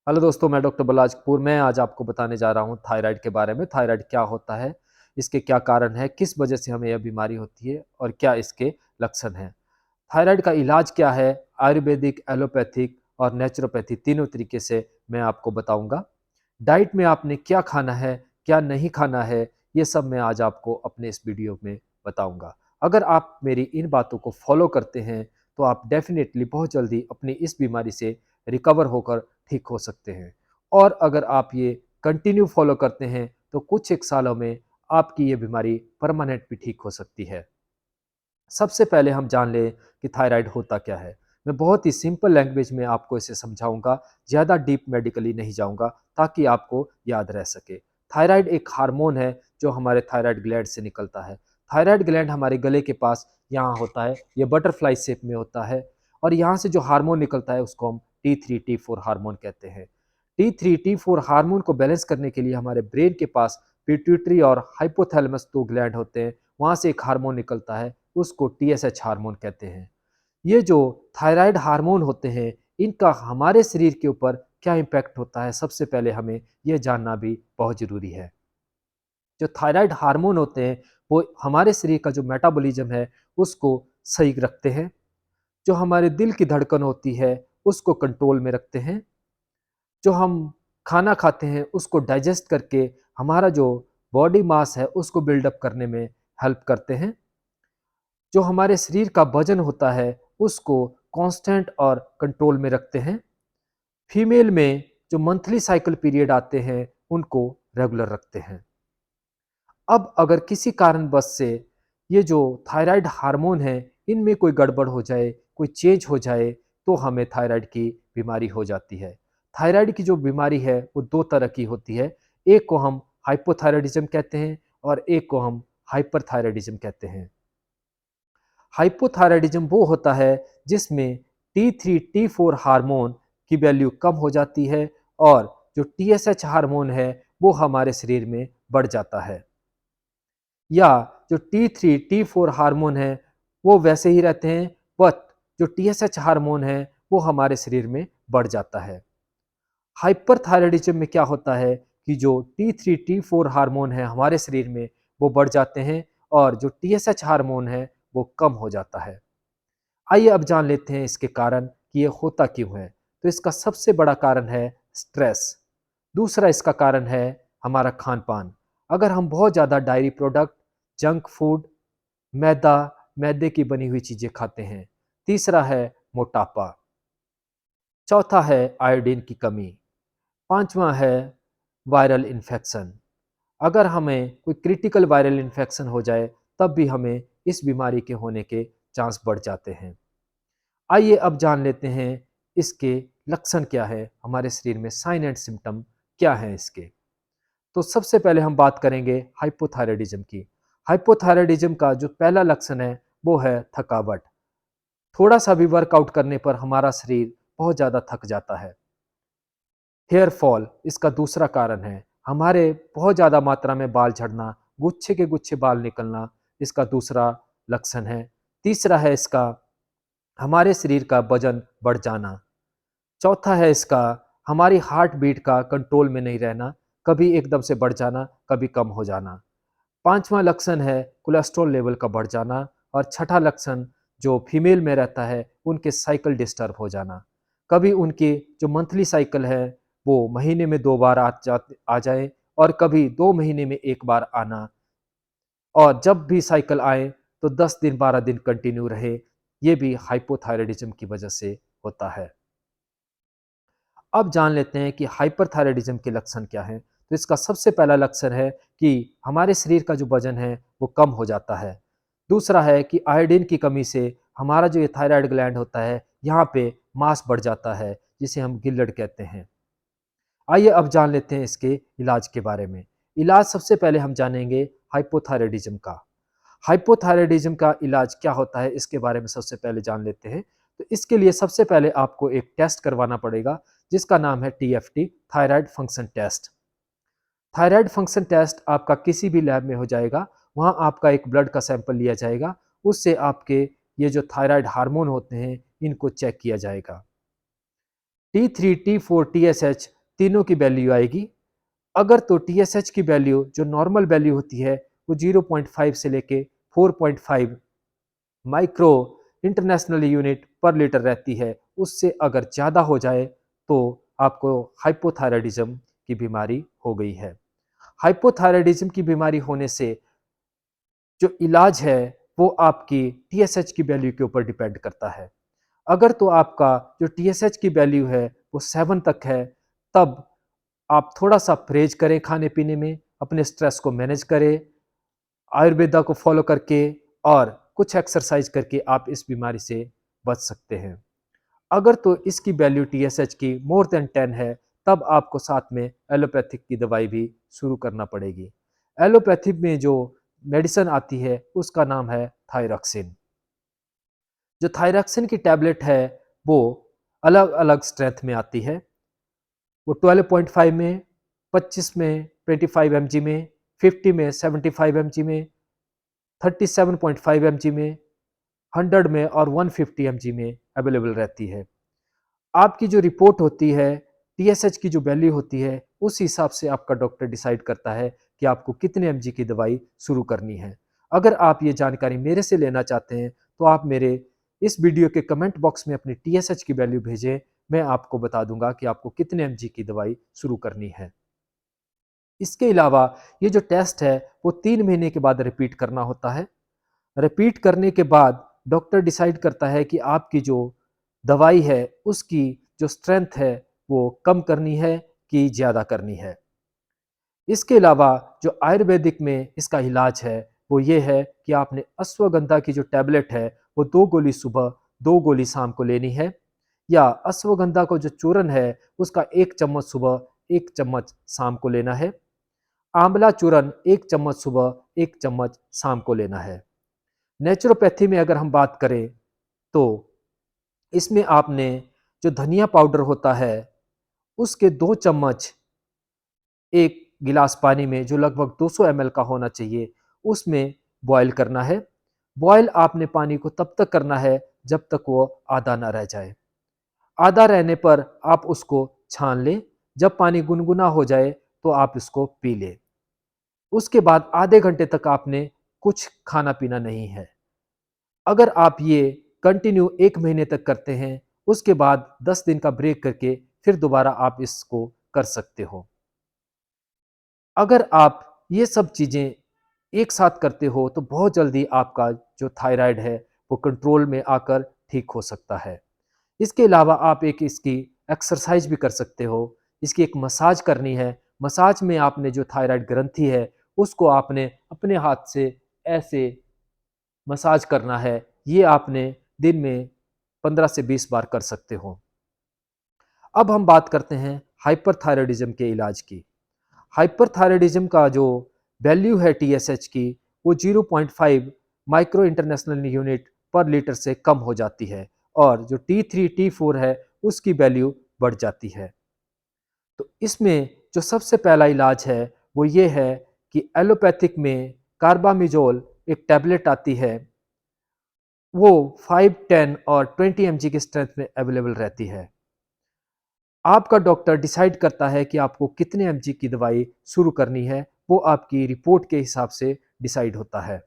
Hello दोस्तों, मैं doctor Balraj Kapoor. मैं आज आपको बताने जा रहा हूँ थायराइड के बारे में। थायराइड क्या होता है, इसके क्या कारण है, किस वजह से हमें यह बीमारी होती है और क्या इसके लक्षण हैं। थायराइड का इलाज क्या है, आयुर्वेदिक, एलोपैथिक और नेचुरोपैथी तीनों तरीके से मैं आपको बताऊंगा। डाइट में आपने क्या खाना है, क्या नहीं खाना है, ये सब मैं आज आपको अपने इस वीडियो में बताऊंगा। अगर आप मेरी इन बातों को फॉलो करते हैं तो आप डेफिनेटली बहुत जल्दी अपनी इस बीमारी से रिकवर होकर ठीक हो सकते हैं। और अगर आप ये कंटिन्यू फॉलो करते हैं तो कुछ एक सालों में आपकी ये बीमारी परमानेंट भी ठीक हो सकती है। सबसे पहले हम जान लें कि थायराइड होता क्या है। मैं बहुत ही सिंपल लैंग्वेज में आपको इसे समझाऊंगा, ज़्यादा डीप मेडिकली नहीं जाऊंगा ताकि आपको याद रह सके। थायराइड एक हार्मोन है जो हमारे थायराइड ग्लैंड से निकलता है। थायराइड ग्लैंड हमारे गले के पास यहाँ होता है, ये बटरफ्लाई शेप में होता है। और यहाँ से जो हार्मोन निकलता है उसको हम T3 T4 हार्मोन कहते हैं। T3 T4 हार्मोन को बैलेंस करने के लिए हमारे ब्रेन के पास पिट्यूटरी और हाइपोथैलेमस दो ग्लैंड होते हैं, वहाँ से एक हार्मोन निकलता है, उसको TSH हार्मोन कहते हैं। ये जो थायराइड हार्मोन होते हैं, इनका हमारे शरीर के ऊपर क्या इम्पैक्ट होता है, सबसे पहले हमें ये जानना भी बहुत ज़रूरी है। जो थायराइड हार्मोन होते हैं, वो हमारे शरीर का जो मेटाबॉलिज्म है, उसको सही रखते हैं। जो हमारे दिल की धड़कन होती है, उसको कंट्रोल में रखते हैं। जो हम खाना खाते हैं, उसको डाइजेस्ट करके हमारा जो बॉडी मास है, उसको बिल्डअप करने में हेल्प करते हैं। जो हमारे शरीर का वजन होता है उसको कांस्टेंट और कंट्रोल में रखते हैं। फीमेल में जो मंथली साइकिल पीरियड आते हैं उनको रेगुलर रखते हैं। अब अगर किसी कारणवश से ये जो थायराइड हार्मोन है इनमें कोई गड़बड़ हो जाए, कोई चेंज हो जाए, तो हमें थायराइड की बीमारी हो जाती है। थायराइड की जो बीमारी है वो दो तरह की होती है। एक को हम हाइपोथायराइडिज्म कहते हैं और एक को हम हाइपरथायराइडिज्म कहते हैं। हाइपोथायराइडिज्म वो होता है जिसमें T3 T4 हार्मोन की वैल्यू कम हो जाती है और जो TSH हार्मोन है वो हमारे शरीर में बढ़ जाता है। या जो T3 T4 हार्मोन है वो वैसे ही रहते हैं, बट जो TSH हार्मोन है वो हमारे शरीर में बढ़ जाता है। हाइपरथायराइडिज्म में क्या होता है कि जो T3 T4 हार्मोन है हमारे शरीर में वो बढ़ जाते हैं और जो TSH हार्मोन है वो कम हो जाता है। आइए अब जान लेते हैं इसके कारण कि ये होता क्यों है। तो इसका सबसे बड़ा कारण है स्ट्रेस। दूसरा इसका कारण है हमारा खान-पान। अगर हम बहुत ज़्यादा डायरी प्रोडक्ट, जंक फूड, मैदा, मैदे की बनी हुई चीज़ें खाते हैं। तीसरा है मोटापा। चौथा है आयोडीन की कमी। पाँचवाँ है वायरल इन्फेक्शन। अगर हमें कोई क्रिटिकल वायरल इन्फेक्शन हो जाए तब भी हमें इस बीमारी के होने के चांस बढ़ जाते हैं। आइए अब जान लेते हैं इसके लक्षण क्या है, हमारे शरीर में साइन एंड सिम्टम क्या है इसके। तो सबसे पहले हम बात करेंगे हाइपोथायराइडिज्म की। हाइपोथायराइडिज्म का जो पहला लक्षण है वो है थकावट। थोड़ा सा भी वर्कआउट करने पर हमारा शरीर बहुत ज़्यादा थक जाता है। हेयर फॉल इसका दूसरा कारण है। हमारे बहुत ज़्यादा मात्रा में बाल झड़ना, गुच्छे के गुच्छे बाल निकलना इसका दूसरा लक्षण है। तीसरा है इसका हमारे शरीर का वजन बढ़ जाना। चौथा है इसका हमारी हार्ट बीट का कंट्रोल में नहीं रहना, कभी एकदम से बढ़ जाना, कभी कम हो जाना। पांचवा लक्षण है कोलेस्ट्रॉल लेवल का बढ़ जाना। और छठा लक्षण जो फीमेल में रहता है उनके साइकिल डिस्टर्ब हो जाना। कभी उनकी जो मंथली साइकिल है वो महीने में 2 बार आ जाए और कभी 2 महीने में 1 बार आना। और जब भी साइकिल आए तो 10 दिन 12 दिन कंटिन्यू रहे। ये भी हाइपोथायराइडिज्म की वजह से होता है। अब जान लेते हैं कि हाइपरथायराइडिज्म के लक्षण क्या हैं। तो इसका सबसे पहला लक्षण है कि हमारे शरीर का जो वजन है वो कम हो जाता है। दूसरा है कि आयोडीन की कमी से हमारा जो ये थायराइड ग्लैंड होता है यहाँ पे मास बढ़ जाता है, जिसे हम गिल्लड़ कहते हैं। आइए अब जान लेते हैं इसके इलाज के बारे में। इलाज सबसे पहले हम जानेंगे हाइपोथायराइडिज्म का। हाइपोथायराइडिज्म का इलाज क्या होता है इसके बारे में सबसे पहले जान लेते हैं। तो इसके लिए सबसे पहले आपको एक टेस्ट करवाना पड़ेगा जिसका नाम है TFT, thyroid function test. Thyroid function test आपका किसी भी लैब में हो जाएगा। वहाँ आपका एक ब्लड का सैंपल लिया जाएगा, उससे आपके ये जो थायराइड हार्मोन होते हैं इनको चेक किया जाएगा। T3 T4 TSH तीनों की वैल्यू आएगी। अगर तो TSH की वैल्यू जो नॉर्मल वैल्यू होती है वो 0.5 से लेके 4.5 माइक्रो इंटरनेशनल यूनिट पर लीटर रहती है, उससे अगर ज़्यादा हो जाए तो आपको हाइपोथायराइडिज्म की बीमारी हो गई है। हाइपोथायराइडिज्म की बीमारी होने से जो इलाज है वो आपकी TSH की वैल्यू के ऊपर डिपेंड करता है। अगर तो आपका जो TSH की वैल्यू है वो 7 तक है, तब आप थोड़ा-सा परहेज करें खाने-पीने में, अपने स्ट्रेस को मैनेज करें, आयुर्वेदा को फॉलो करके और कुछ एक्सरसाइज करके आप इस बीमारी से बच सकते हैं। अगर तो इसकी वैल्यू TSH की मोर देन 10 है, तब आपको साथ में एलोपैथिक की दवाई भी शुरू करना पड़ेगी। एलोपैथिक में जो मेडिसिन आती है उसका नाम है थायरॉक्सिन। जो थायरॉक्सिन की टैबलेट है वो अलग-अलग स्ट्रेंथ में आती है। वो 12.5 में, 25 में, 25 एमजी में, 50 में, 75 एमजी में, 37.5 एमजी में, 100 में और 150 एमजी में अवेलेबल रहती है। आपकी जो रिपोर्ट होती है, TSH की जो वैल्यू होती है, उस हिसाब से आपका डॉक्टर डिसाइड करता है कि आपको कितने एमजी की दवाई शुरू करनी है। अगर आप ये जानकारी मेरे से लेना चाहते हैं, तो आप मेरे इस वीडियो के कमेंट बॉक्स में अपनी TSH की वैल्यू भेजें, मैं आपको बता दूंगा कि आपको कितने एमजी की दवाई शुरू करनी है। इसके अलावा ये जो टेस्ट है, वो 3 महीने के बाद रिपीट करना होता है। रिपीट करने के बाद डॉक्टर डिसाइड करता है कि आपकी जो दवाई है उसकी जो स्ट्रेंथ है वो कम करनी है कि ज़्यादा करनी है। इसके अलावा जो आयुर्वेदिक में इसका इलाज है वो ये है कि आपने अश्वगंधा की जो टैबलेट है वो 2 गोली सुबह, 2 गोली शाम को लेनी है, या अश्वगंधा को जो चूर्ण है उसका 1 चम्मच सुबह, 1 चम्मच शाम को लेना है। आंवला चूर्ण 1 चम्मच सुबह, 1 चम्मच शाम को लेना है। नेचुरोपैथी में अगर हम बात करें तो इसमें आपने जो धनिया पाउडर होता है उसके 2 चम्मच 1 गिलास पानी में, जो लगभग 200 ml का होना चाहिए, उसमें बॉयल करना है। बॉयल आपने पानी को तब तक करना है जब तक वो आधा ना रह जाए। आधा रहने पर आप उसको छान लें। जब पानी गुनगुना हो जाए तो आप इसको पी लें। उसके बाद आधे घंटे तक आपने कुछ खाना-पीना नहीं है। अगर आप ये कंटिन्यू 1 महीने तक करते हैं, उसके बाद 10 दिन का ब्रेक करके फिर दोबारा आप इसको कर सकते हो। अगर आप ये सब चीज़ें एक साथ करते हो तो बहुत जल्दी आपका जो थायराइड है वो कंट्रोल में आकर ठीक हो सकता है। इसके अलावा आप एक इसकी एक्सरसाइज भी कर सकते हो। इसकी एक मसाज करनी है। मसाज में आपने जो थायराइड ग्रंथि है उसको आपने अपने हाथ से ऐसे मसाज करना है। ये आपने दिन में 15 से 20 बार कर सकते हो। अब हम बात करते हैं हाइपरथायरायडिज्म के इलाज की। हाइपरथायरायडिज्म का जो वैल्यू है TSH की वो 0.5 माइक्रो इंटरनेशनल यूनिट पर लीटर से कम हो जाती है, और जो T3 T4 है उसकी वैल्यू बढ़ जाती है। तो इसमें जो सबसे पहला इलाज है वो ये है कि एलोपैथिक में कार्बामिजोल एक टैबलेट आती है, वो 5, 10 और 20 mg की स्ट्रेंथ में अवेलेबल रहती है। आपका डॉक्टर डिसाइड करता है कि आपको कितने एमजी की दवाई शुरू करनी है, वो आपकी रिपोर्ट के हिसाब से डिसाइड होता है।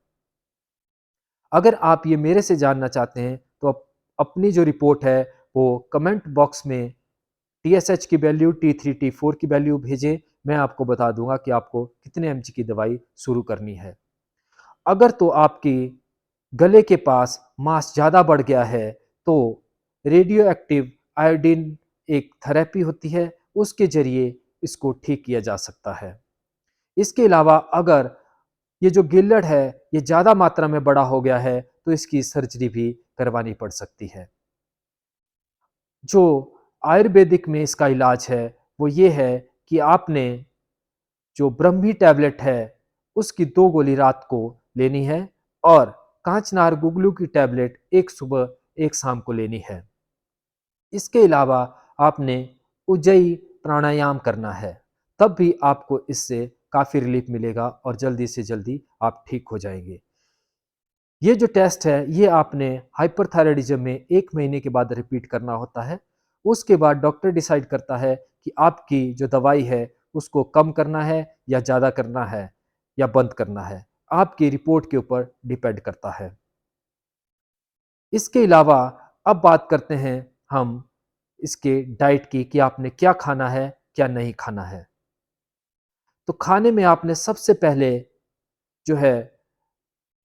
अगर आप ये मेरे से जानना चाहते हैं तो अपनी जो रिपोर्ट है वो कमेंट बॉक्स में TSH की वैल्यू, T3 T4 की वैल्यू भेजें। मैं आपको बता दूंगा कि आपको कितने एमजी की दवाई शुरू करनी है। अगर तो आपकी गले के पास मांस ज़्यादा बढ़ गया है तो रेडियो एक्टिव आयोडीन एक थेरेपी होती है, उसके ज़रिए इसको ठीक किया जा सकता है। इसके अलावा अगर ये जो गिल्लड़ है ये ज़्यादा मात्रा में बड़ा हो गया है तो इसकी सर्जरी भी करवानी पड़ सकती है। जो आयुर्वेदिक में इसका इलाज है वो ये है कि आपने जो ब्रह्मी टैबलेट है उसकी 2 गोली रात को लेनी है, और कांचनार गुगलू की टैबलेट एक सुबह एक शाम को लेनी है। इसके अलावा आपने उज्जयी प्राणायाम करना है, तब भी आपको इससे काफ़ी रिलीफ मिलेगा और जल्दी से जल्दी आप ठीक हो जाएंगे। ये जो टेस्ट है ये आपने हाइपरथायरायडिज्म में 1 महीने के बाद रिपीट करना होता है। उसके बाद डॉक्टर डिसाइड करता है कि आपकी जो दवाई है उसको कम करना है या ज़्यादा करना है या बंद करना है। आपकी रिपोर्ट के ऊपर डिपेंड करता है। इसके अलावा अब बात करते हैं हम इसके डाइट की कि आपने क्या खाना है, क्या नहीं खाना है। तो खाने में आपने सबसे पहले जो है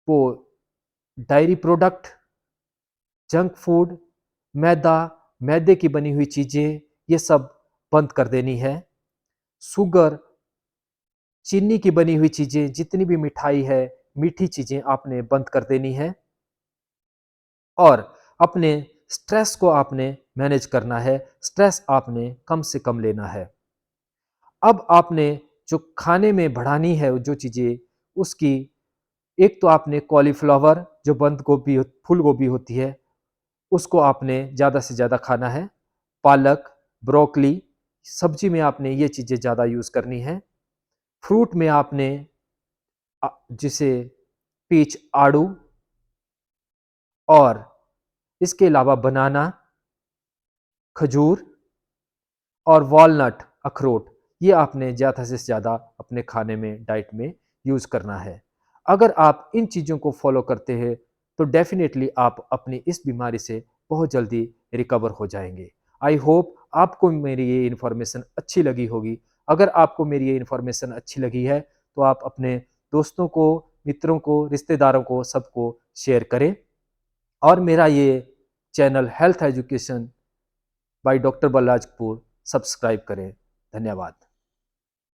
वो डायरी प्रोडक्ट, जंक फूड, मैदा, मैदे की बनी हुई चीज़ें, ये सब बंद कर देनी है। शुगर, चीनी की बनी हुई चीज़ें, जितनी भी मिठाई है, मीठी चीज़ें आपने बंद कर देनी है और अपने स्ट्रेस को आपने मैनेज करना है। स्ट्रेस आपने कम से कम लेना है। अब आपने जो खाने में बढ़ानी है जो चीज़ें, उसकी एक तो आपने कॉलीफ्लावर जो बंद गोभी फूल गोभी होती है, उसको आपने ज़्यादा से ज़्यादा खाना है। पालक, ब्रोकली, सब्जी में आपने ये चीज़ें ज़्यादा यूज़ करनी है। फ्रूट में आपने जिसे पीच आड़ू और इसके अलावा बनाना, खजूर और वॉलनट, अखरोट, ये आपने ज़्यादा से ज़्यादा अपने खाने में, डाइट में यूज़ करना है। अगर आप इन चीज़ों को फ़ॉलो करते हैं, तो डेफ़िनेटली आप अपनी इस बीमारी से बहुत जल्दी रिकवर हो जाएँगे। आई होप आपको मेरी ये इन्फॉर्मेशन अच्छी लगी होगी। अगर आपको मेरी ये इन्फॉर्मेशन अच्छी लगी है, तो आप अपने दोस्तों को, मित्रों को, रिश्तेदारों को, सबको शेयर करें और मेरा ये channel health education by doctor Balraj Kapoor subscribe करें। धन्यवाद।